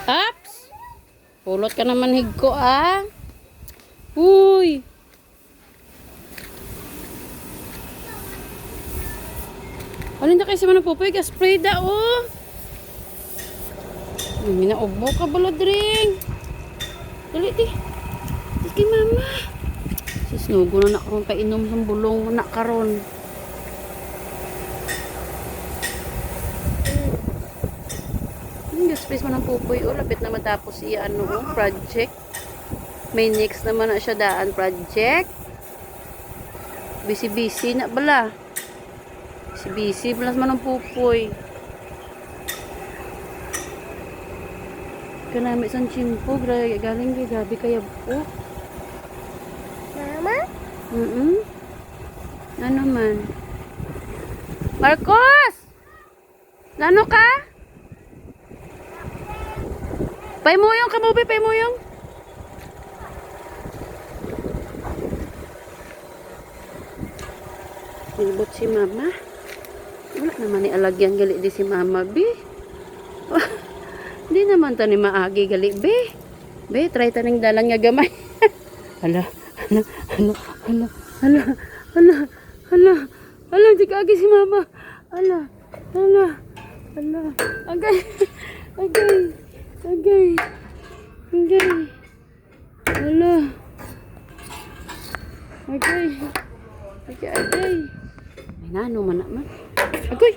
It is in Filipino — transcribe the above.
Ups! Pulot ka naman higko ah. Uy! Alin na kayo sa manang pupoy? Spray da oh! May naubo ka balod ring. Dali di. Di kay mama. Sisnugo na nakaroon painom ng bulong na karon. Space mo ng pupoy o lapit na matapos siya project. May next naman na siya daan project. Busy na bala. Busy plus man ng pupoy. Kanami isang chimpo galing kay gabi kaya po. Mama? Ano man? Marcos! Nano ka? Paymuyong ka mo, paymuyong. Nilibot si mama. Wala naman ni alagyan gali di si mama, bi. Hindi naman ta ni maagi gali, bi. Bi, try taning dalan nga gamay. Hala, di kaagi si mama. Hala. Agay. Hala. Agay. May nano man naman. Agoy.